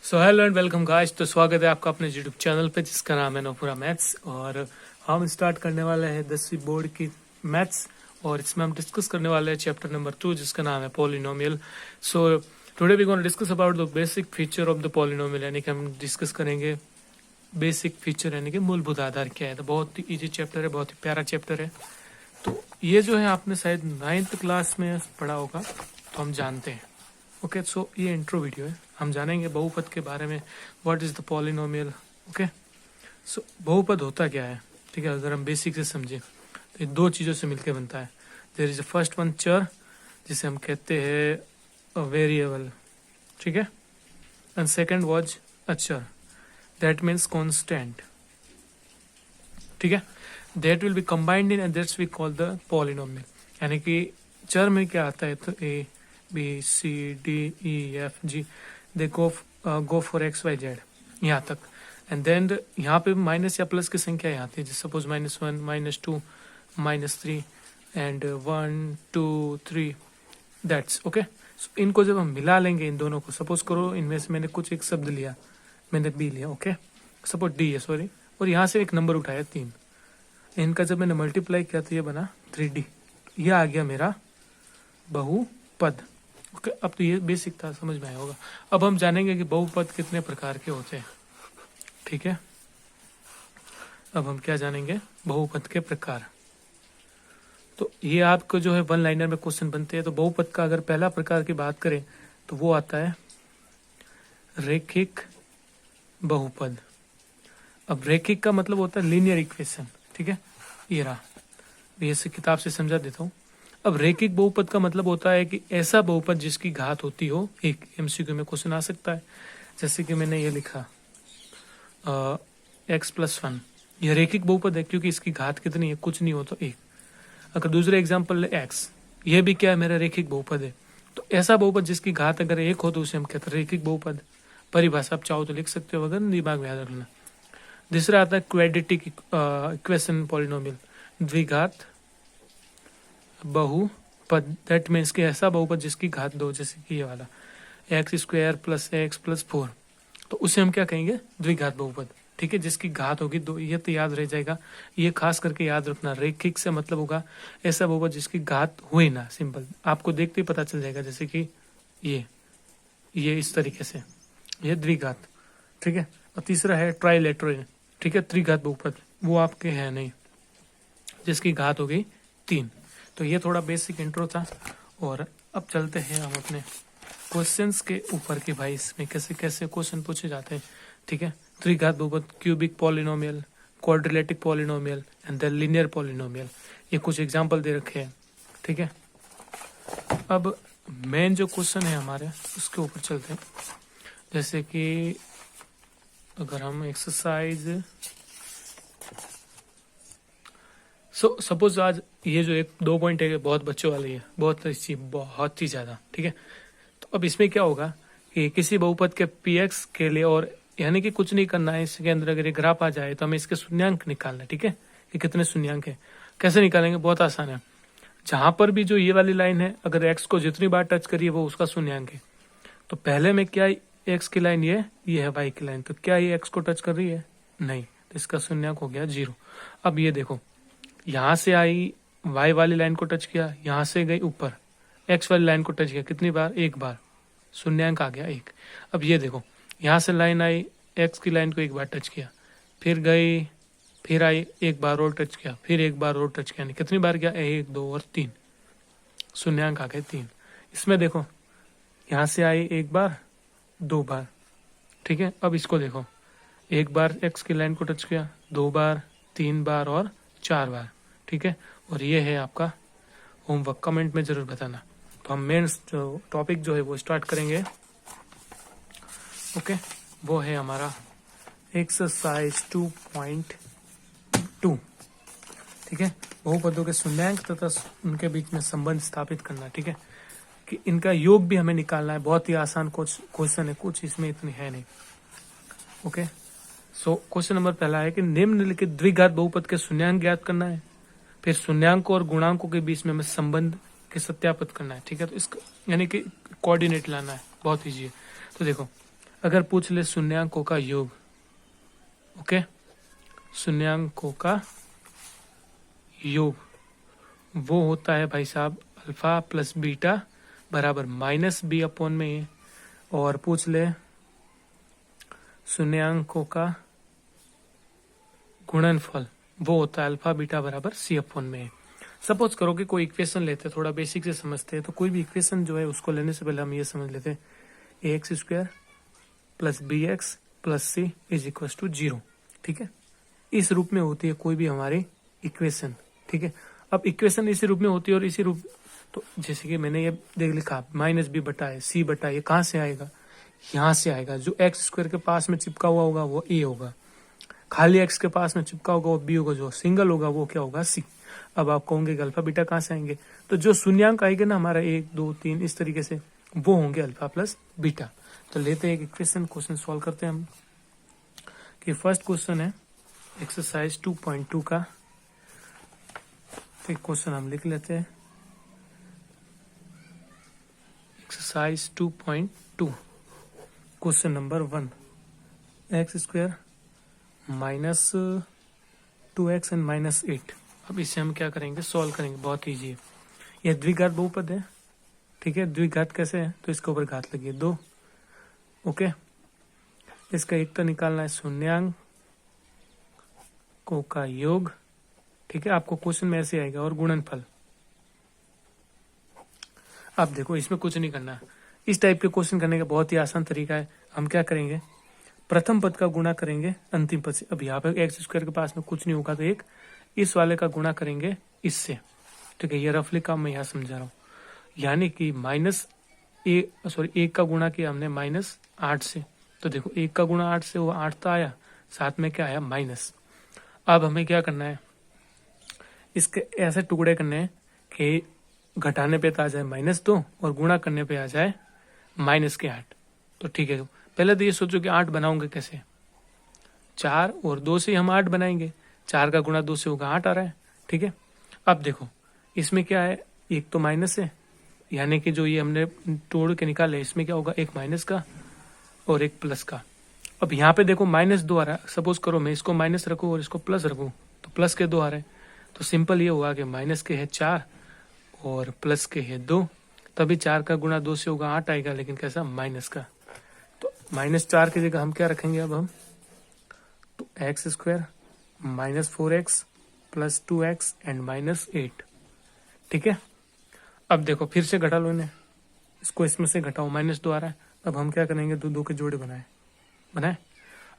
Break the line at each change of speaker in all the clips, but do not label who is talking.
So hello and welcome guys. तो स्वागत है आपका अपने यूट्यूब चैनल पे जिसका नाम है नोपुरा मैथ्स। और हम स्टार्ट करने वाले हैं 10वीं बोर्ड की मैथ्स और इसमें हम डिस्कस करने वाले हैं चैप्टर नंबर 2 जिसका नाम है polynomial. So today we gonna discuss about the basic feature of the polynomial, यानी कि हम डिस्कस करेंगे बेसिक फीचर यानी कि मूलभूत आधार क्या है। तो बहुत ही ईजी चैप्टर है, बहुत ही प्यारा चैप्टर है। तो ये जो है आपने शायद 9th क्लास में पढ़ा होगा, तो हम जानते हैं। ओके सो ये इंट्रो वीडियो है, हम जानेंगे बहुपद के बारे में। What is the polynomial. Okay so बहुपद होता क्या है, ठीक है। अगर हम बेसिक से समझे तो ये दो चीज़ों से मिलकर बनता है। देयर इज फर्स्ट वन चर, जिसे हम कहते हैं वेरिएबल, ठीक है। एंड सेकंड वाज अ चर, दैट मीन्स कॉन्स्टेंट, ठीक है। That will be combined in and that's we call the polynomial. यानी कि चर में क्या आता है, तो A B C D E F G, they go for X Y Z यहाँ तक। एंड देन यहाँ पे माइनस या प्लस की संख्या यहाँ आती है, जैसे सपोज -1 -2 -3 एंड 1 2 3 दैट्स ओके। सो इनको जब हम मिला लेंगे, इन दोनों को, सपोज करो इनमें से मैंने कुछ एक शब्द लिया, मैंने बी लिया, ओके सपोज डी है, सॉरी, और यहाँ से एक नंबर उठाया 3, इनका जब मैंने मल्टीप्लाई किया तो ये बना 3D, ये आ गया मेरा बहुपद। ओके अब तो ये बेसिक था, समझ में आया होगा। अब हम जानेंगे कि बहुपद कितने प्रकार के होते हैं, ठीक है। अब हम क्या जानेंगे, बहुपद के प्रकार। तो ये आपको जो है वन लाइनर में क्वेश्चन बनते हैं। तो बहुपद का अगर पहला प्रकार की बात करें तो वो आता है रैखिक बहुपद। अब रैखिक का मतलब होता है लीनियर इक्वेशन, ठीक है। ये रहा, ये से किताब से समझा देता हूँ। अब रैखिक बहुपद का मतलब होता है कि ऐसा बहुपद जिसकी घात होती हो एक। एमसीक्यू में क्वेश्चन आ सकता है, जैसे कि मैंने ये लिखा x+1, यह रैखिक बहुपद है क्योंकि इसकी घात कितनी है, कुछ नहीं हो तो 1। अगर दूसरे एग्जाम्पल ले x, ये भी क्या है, मेरा रैखिक बहुपद है। तो ऐसा बहुपद जिसकी घात अगर 1 हो तो उसे हम कहते हैं रैखिक बहुपद। परिभाषा आप चाहो तो लिख सकते हो, अगर दिमाग में याद रखना। दूसरा आता है क्वाड्रेटिक इक्वेशन पॉलिनोमियल, द्विघात बहुपद। दैट मीन्स कि ऐसा बहुपद जिसकी घात 2, जैसे कि ये वाला x² + x + 4, तो उसे हम क्या कहेंगे, द्विघात बहुपद, ठीक है। जिसकी घात होगी 2, ये तो याद रह जाएगा। ये खास करके याद रखना, रैखिक से मतलब होगा ऐसा बहुपद जिसकी घात हुई ना, सिंपल, आपको देखते ही पता चल जाएगा। जैसे कि ये इस तरीके से, ये द्विघात, ठीक है। और तीसरा है ट्राइलेटरल, ठीक है, त्रिघात बहुपद, वो आपके है नहीं, जिसकी घात हो गई 3। तो ये थोड़ा बेसिक इंट्रो था और अब चलते हैं हम अपने क्वेश्चंस के ऊपर कि भाई इसमें कैसे कैसे क्वेश्चन पूछे जाते हैं, ठीक है। त्रिघात बहुपद, cubic polynomial, quadratic polynomial and the linear polynomial, ये कुछ एग्जांपल दे रखे हैं, ठीक है। अब मेन जो क्वेश्चन है हमारे, उसके ऊपर चलते हैं। जैसे कि अगर हम एक्सरसाइज सपोज आज ये जो 1-2 पॉइंट है बहुत बच्चों वाली है, बहुत अच्छी, बहुत ही ज्यादा, ठीक है। तो अब इसमें क्या होगा कि किसी बहुपद के px के लिए, और यानी कि कुछ नहीं करना है, इसके अंदर अगर ये ग्राफ आ जाए तो हमें इसके शून्यांक निकालना है, ठीक है, कि कितने शून्यांक है। कैसे निकालेंगे, बहुत आसान है। जहां पर भी जो ये वाली लाइन है, अगर x को जितनी बार टच करिए वो उसका शून्यांक है। तो पहले में क्या x की लाइन ये है y की लाइन, तो क्या ये x को टच कर रही है, नहीं, तो इसका शून्यांक हो गया 0। अब ये देखो, यहाँ से आई y वाली लाइन को टच किया, यहाँ से गई ऊपर x वाली लाइन को टच किया, कितनी बार, 1 बार, शून्यांक आ गया 1। अब ये देखो, यहाँ से लाइन आई, x की लाइन को 1 बार टच किया, फिर गई, फिर आई, 1 बार और टच किया, फिर 1 बार और टच किया, कितनी बार गया, 1 2 और 3, शून्यांक आ गए 3। इसमें देखो, यहाँ से आई 1 बार 2 बार, ठीक है। अब इसको देखो, 1 बार x की लाइन को टच किया, 2 बार, 3 बार और 4 बार, ठीक है। और ये है आपका होमवर्क, कमेंट में जरूर बताना। तो हम मेन टॉपिक जो है वो स्टार्ट करेंगे, ओके। वो है हमारा एक्सरसाइज 2.2, ठीक है। बहुपदों के शून्यांक तथा उनके बीच में संबंध स्थापित करना, ठीक है, कि इनका योग भी हमें निकालना है। बहुत ही आसान क्वेश्चन है, कुछ इसमें इतनी है नहीं, ओके। सो क्वेश्चन नंबर पहला है कि निम्नलिखित द्विघात बहुपद के शून्यांक ज्ञात करना है, फिर शून्यांकों और गुणांकों के बीच में हमें संबंध के सत्यापित करना है, ठीक है। तो इसका यानी कि कोऑर्डिनेट लाना है, बहुत ईजी है। तो देखो, अगर पूछ ले शून्यांकों का योग, ओके, शून्यांकों का योग वो होता है भाई साहब अल्फा प्लस बीटा बराबर माइनस बी अपॉन में ए। और पूछ ले शून्यांकों का गुणनफल वो होता है अल्फा बीटा बराबर सी अपॉन में ए। सपोज करो कि कोई इक्वेशन लेते हैं, थोड़ा बेसिक से समझते हैं, तो कोई भी इक्वेशन जो है उसको लेने से पहले हम ये समझ लेते हैं a x square plus b x plus c is equal to 0। ठीक है, इस रूप में होती है कोई भी हमारी इक्वेशन। ठीक है, अब इक्वेशन इसी रूप में होती है और इसी रूप, तो जैसे कि मैंने ये देख लिखा माइनस बी बटा है सी बटा, ये कहाँ से आएगा, यहाँ से आएगा। जो एक्स स्क्वायर के पास में चिपका हुआ होगा वो ए होगा, खाली एक्स के पास में चिपका होगा वो बी होगा, जो सिंगल होगा वो क्या होगा सी। अब आप कहोगे अल्फा बीटा कहाँ से आएंगे, तो जो शून्यांक आएंगे ना हमारा 1 2 3 इस तरीके से, वो होंगे अल्फा प्लस बीटा। तो लेते हैं एक इक्वेशन, क्वेश्चन सॉल्व करते हैं हम। कि फर्स्ट क्वेश्चन है एक्सरसाइज 2.2 का। तो क्वेश्चन हम लिख लेते हैं, exercise 2.2 question number 1, x square minus 2x and minus 8। अब इसे हम क्या करेंगे, सॉल्व करेंगे, बहुत ईजी है। यह द्विघात बहुपद है। ठीक है, द्विघात कैसे है, तो इसके ऊपर घात लगी 2। ओके, इसका एक तो निकालना है शून्यांकों का योग। ठीक है, आपको क्वेश्चन में ऐसे आएगा, और गुणनफल। अब देखो इसमें कुछ नहीं करना, इस टाइप के क्वेश्चन करने का बहुत ही आसान तरीका है। हम क्या करेंगे, प्रथम पद का गुणा करेंगे अंतिम पद से। अब यहाँ पे एक्स स्क्वायर के पास में कुछ नहीं होगा, तो एक इस वाले का गुणा करेंगे इससे। ठीक है, ये रफली काम मैं यहाँ समझा रहा हूँ। यानी कि एक का गुणा किया हमने -8 से, तो देखो 1 का गुणा 8 से वो 8 तो आया, साथ में क्या आया माइनस। अब हमें क्या करना है, इसके ऐसे टुकड़े करने हैं कि घटाने पे तो आ जाए -2 और गुणा करने पे आ जाए -8। तो ठीक है, पहले तो ये सोचो कि 8 बनाऊंगे कैसे, 4 और 2 से हम 8 बनाएंगे, 4 का गुणा 2 से होगा 8 आ रहा है। ठीक है, अब देखो इसमें क्या है, एक तो माइनस है, यानी कि जो ये हमने तोड़ के निकाले, इसमें क्या होगा, एक माइनस का और एक प्लस का। अब यहाँ पे देखो -2 आ रहा है, सपोज करो मैं इसको माइनस रखूँ और इसको प्लस रखूँ, तो प्लस के 2 आ रहे हैं। तो सिंपल ये हुआ कि माइनस के है 4 और प्लस के है 2, तभी 4 का गुणा 2 से होगा 8 आएगा, लेकिन कैसा, माइनस का। तो -4 की जगह हम क्या रखेंगे अब हम, तो x square -4x plus 2x and -8। ठीक है, अब देखो फिर से घटा लो इन्हें, इसको इसमें से घटाओ, -2 आ रहा है। अब हम क्या करेंगे, दो के जोड़े बनाए।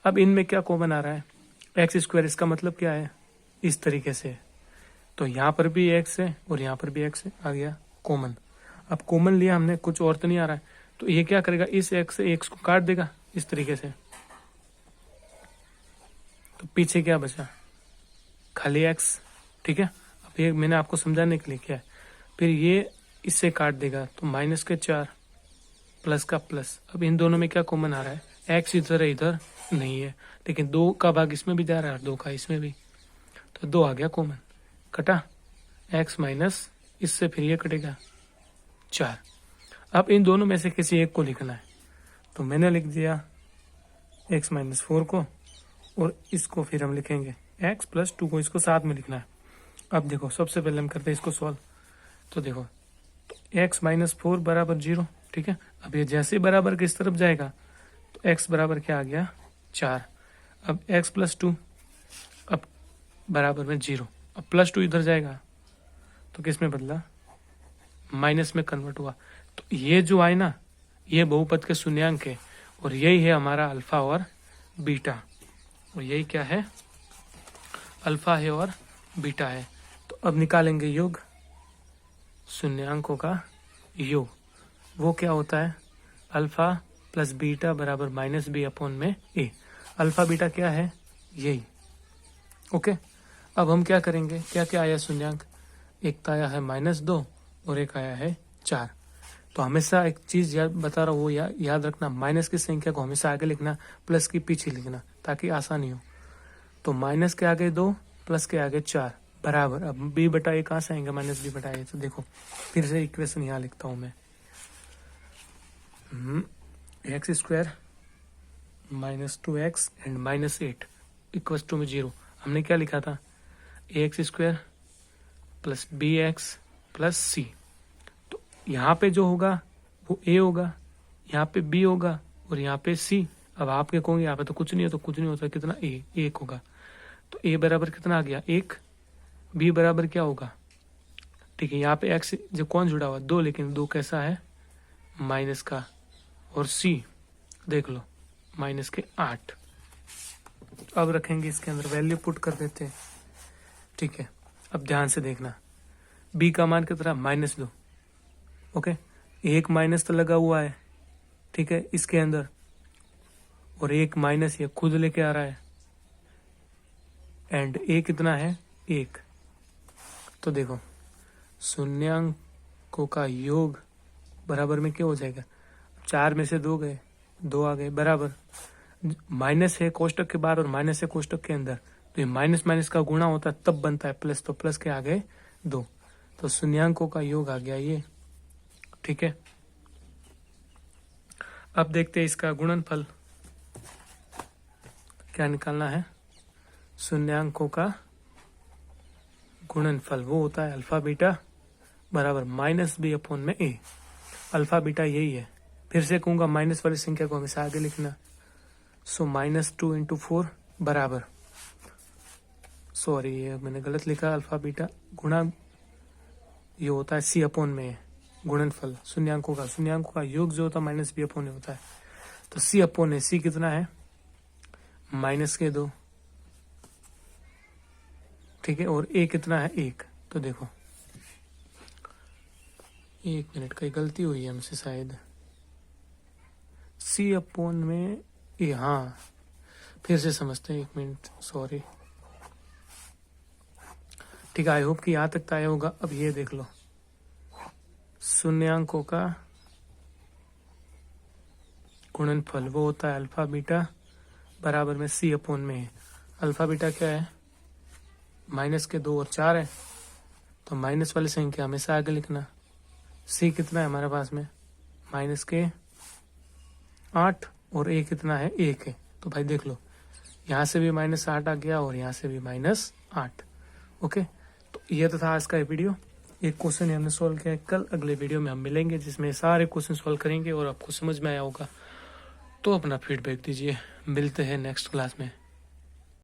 अब इनमें क्या कॉमन आ रहा है, एक्स स्क्वायर, इसका मतलब क्या है, इस तरीके से। तो यहाँ पर भी एक्स है और यहाँ पर भी एक्स है, आ गया कॉमन। अब कॉमन लिया हमने, कुछ और तो नहीं आ रहा है, तो ये क्या करेगा, इस एक्स से एक्स को काट देगा इस तरीके से। तो पीछे क्या बचा, खाली एक्स। ठीक है, अब ये मैंने आपको समझाने के लिए किया है। फिर ये इससे काट देगा, तो माइनस के 4 प्लस का प्लस। अब इन दोनों में क्या कॉमन आ रहा है, एक्स इधर है इधर नहीं है, लेकिन 2 का भाग इसमें भी जा रहा है और 2 का इसमें भी, तो 2 आ गया कॉमन, कटा एक्स माइनस इससे, फिर ये कटेगा 4। अब इन दोनों में से किसी एक को लिखना है, तो मैंने लिख दिया x -4 को, और इसको फिर हम लिखेंगे x + 2 को, इसको साथ में लिखना है। अब देखो सबसे पहले हम करते हैं इसको सॉल्व। तो देखो तो x -4 बराबर 0। ठीक है, अब ये जैसे ही बराबर किस तरफ जाएगा, तो x बराबर क्या आ गया 4। अब x + 2 अब बराबर में 0, अब +2 इधर जाएगा तो किस में बदला, माइनस में कन्वर्ट हुआ। तो ये जो आए ना, ये बहुपद के शून्यांक है, और यही है हमारा अल्फा और बीटा, और यही क्या है, अल्फा है और बीटा है। तो अब निकालेंगे योग, शून्यांकों का योग, वो क्या होता है, अल्फा प्लस बीटा बराबर -b अपॉन में a। अल्फा बीटा क्या है, यही। ओके, अब हम क्या करेंगे, क्या क्या आया शून्यांक, एक तो आया है -2 और एक आया है 4। तो हमेशा एक चीज याद बता रहा हूँ, वो याद रखना, माइनस की संख्या को हमेशा आगे लिखना, प्लस की पीछे लिखना, ताकि आसानी हो। तो माइनस के आगे 2, प्लस के आगे 4 बराबर। अब b बटा a कहाँ से आएंगे, -b बटा a। तो देखो फिर से इक्वेशन यहाँ लिखता हूँ मैं, X square -2x and -8 equals to में 0। हमने क्या लिखा था, ax² plus bx plus c। तो यहाँ पे जो होगा वो a होगा, यहाँ पे b होगा और यहाँ पे c। अब आप क्या कहोगे, यहाँ पे तो कुछ नहीं है, तो कुछ नहीं होता, कितना a 1 होगा। तो a बराबर कितना आ गया 1, b बराबर क्या होगा, ठीक है। यहाँ पे x जो कौन जुड़ा हुआ 2, लेकिन 2 कैसा है माइनस का, और c देख लो माइनस के 8। अब रखेंगे इसके अंदर वैल्यू पुट कर देते हैं, ठीक है। अब ध्यान से देखना, b का मान कितना -2, ओके। एक माइनस तो लगा हुआ है, ठीक है, इसके अंदर, और एक माइनस ये खुद लेके आ रहा है, एंड a कितना है 1। तो देखो शून्यांकों का योग बराबर में क्या हो जाएगा, 4 में से 2 गए, 2 आ गए, बराबर माइनस है कोष्टक के बाहर और माइनस है कोष्टक के अंदर, तो ये माइनस माइनस का गुणा होता है तब बनता है प्लस, तो प्लस के आ गए 2, तो शून्यांकों का योग आ गया ये, ठीक है। अब देखते हैं इसका गुणनफल क्या निकालना है। शून्यांकों का गुणनफल वो होता है अल्फा बीटा बराबर -b/a में a। अल्फा बीटा यही है, फिर से कहूंगा माइनस वाली संख्या को हमेशा आगे लिखना। सो -2 × 4 बराबर, सॉरी ये मैंने गलत लिखा, अल्फा बीटा गुणा ये होता है c/में है गुणनफल शून्यांकों का योग जो होता है -b/a होता है। तो c/a, c कितना है -2, ठीक है, और a कितना है 1। तो देखो 1 मिनट का गलती हुई है हमसे शायद, c/a में ए, हाँ फिर से समझते हैं, 1 मिनट, सॉरी, ठीक है। आई होप कि यहाँ तक आया होगा। अब ये देख लो, शून्यांकों का गुणनफल वो होता है अल्फा बीटा बराबर में c/में है। अल्फा बीटा क्या है, माइनस के 2 और 4 है, तो माइनस वाली संख्या हमेशा आगे लिखना। c कितना है हमारे पास में माइनस के 8 और a कितना है 1 है। तो भाई देख लो, यहाँ से भी -8 आ गया और यहाँ से भी -8, ओके। तो ये तो था आज का वीडियो, एक क्वेश्चन हमने सॉल्व किया है। कल अगले वीडियो में हम मिलेंगे जिसमें सारे क्वेश्चन सॉल्व करेंगे और आपको समझ में आया होगा तो अपना फीडबैक दीजिए। मिलते हैं नेक्स्ट क्लास में।